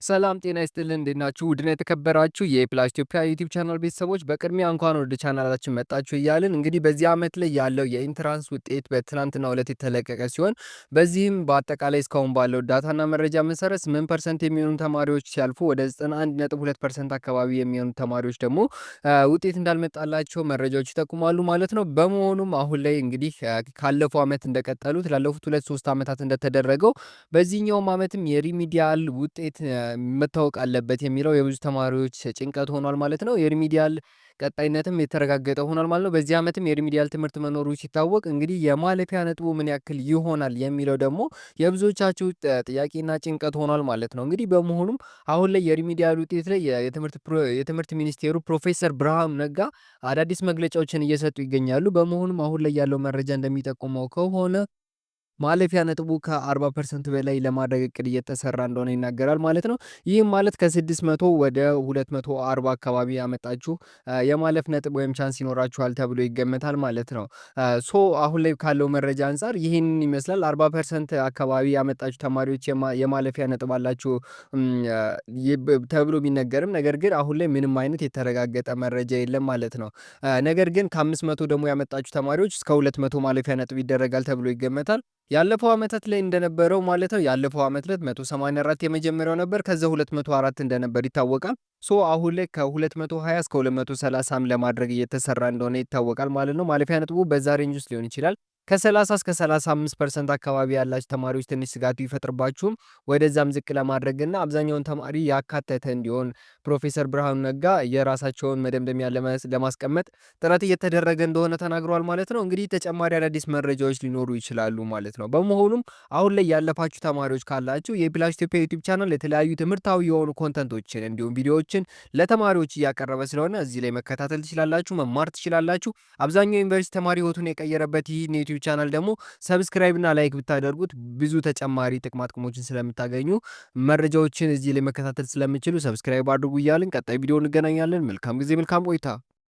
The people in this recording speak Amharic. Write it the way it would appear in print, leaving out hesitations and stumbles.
ሰላም ጤና ይስጥልን እንዴት ናችሁ? ውድና የተከበራችሁ የፕላስ ኢትዮጵያ ዩቲዩብ ቻናል ቤተሰቦች በቅድሚያ እንኳን ወደ ቻናላችን መጣችሁ እያልን እንግዲህ በዚህ ዓመት ላይ ያለው የኢንትራንስ ውጤት በትናንትናው ዕለት የተለቀቀ ሲሆን በዚህም በአጠቃላይ እስካሁን ባለው ዳታና መረጃ መሰረት 8% የሚሆኑ ተማሪዎች ሲያልፉ ወደ 91.2% አካባቢ የሚሆኑ ተማሪዎች ደግሞ ውጤት እንዳልመጣላቸው መረጃዎች ይጠቁማሉ ማለት ነው። በመሆኑም አሁን ላይ እንግዲህ ካለፈው ዓመት እንደቀጠሉት ላለፉት 2-3 ዓመታት እንደተደረገው በዚህኛውም ዓመትም የሪሚዲያል ውጤት መታወቅ አለበት የሚለው የብዙ ተማሪዎች ጭንቀት ሆኗል ማለት ነው። የሪሚዲያል ቀጣይነትም የተረጋገጠ ሆኗል ማለት ነው። በዚህ ዓመትም የሪሚዲያል ትምህርት መኖሩ ሲታወቅ እንግዲህ የማለፊያ ነጥቡ ምን ያክል ይሆናል የሚለው ደግሞ የብዙዎቻችሁ ጥያቄና ጭንቀት ሆኗል ማለት ነው። እንግዲህ በመሆኑም አሁን ላይ የሪሚዲያል ውጤት ላይ የትምህርት ሚኒስቴሩ ፕሮፌሰር ብርሃኑ ነጋ አዳዲስ መግለጫዎችን እየሰጡ ይገኛሉ። በመሆኑም አሁን ላይ ያለው መረጃ እንደሚጠቁመው ከሆነ ማለፊያ ነጥቡ ከ40% በላይ ለማድረግ እቅድ እየተሰራ እንደሆነ ይናገራል ማለት ነው። ይህም ማለት ከ600 ወደ 240 አካባቢ ያመጣችሁ የማለፍ ነጥብ ወይም ቻንስ ይኖራችኋል ተብሎ ይገመታል ማለት ነው። አሁን ላይ ካለው መረጃ አንጻር ይህንን ይመስላል። 40% አካባቢ ያመጣችሁ ተማሪዎች የማለፊያ ነጥብ አላችሁ ተብሎ ቢነገርም ነገር ግን አሁን ላይ ምንም አይነት የተረጋገጠ መረጃ የለም ማለት ነው። ነገር ግን ከ500 ደግሞ ያመጣችሁ ተማሪዎች እስከ 200 ማለፊያ ነጥብ ይደረጋል ተብሎ ይገመታል። ያለፈው ዓመታት ላይ እንደነበረው ማለት ነው። ያለፈው ዓመት ላይ 184 የመጀመሪያው ነበር። ከዛ 204 እንደነበር ይታወቃል። አሁን ላይ ከ220 እስከ 230 ለማድረግ እየተሰራ እንደሆነ ይታወቃል ማለት ነው። ማለፊያ ነጥቡ በዛ ሬንጅ ውስጥ ሊሆን ይችላል። ከ30 እስከ 35% አካባቢ ያላችሁ ተማሪዎች ትንሽ ስጋቱ ይፈጥርባችሁም ወደዛም ዝቅ ለማድረግና አብዛኛውን ተማሪ ያካተተ እንዲሆን ፕሮፌሰር ብርሃኑ ነጋ የራሳቸውን መደምደሚያ ለማስቀመጥ ጥረት እየተደረገ እንደሆነ ተናግረዋል ማለት ነው። እንግዲህ ተጨማሪ አዳዲስ መረጃዎች ሊኖሩ ይችላሉ ማለት ነው። በመሆኑም አሁን ላይ ያለፋችሁ ተማሪዎች ካላችሁ የፕላስ ኢትዮጵያ ዩቲዩብ ቻናል የተለያዩ ትምህርታዊ የሆኑ ኮንተንቶችን እንዲሁም ቪዲዮዎችን ለተማሪዎች እያቀረበ ስለሆነ እዚህ ላይ መከታተል ትችላላችሁ፣ መማር ትችላላችሁ። አብዛኛው ዩኒቨርሲቲ ተማሪ ህይወቱን የቀየረበት ይህ ዩቲዩብ ቻናል ደግሞ ሰብስክራይብ እና ላይክ ብታደርጉት ብዙ ተጨማሪ ጥቅማ ጥቅሞችን ስለምታገኙ መረጃዎችን እዚህ ላይ መከታተል ስለምችሉ ሰብስክራይብ አድርጉ እያልን ቀጣይ ቪዲዮ እንገናኛለን። መልካም ጊዜ፣ መልካም ቆይታ።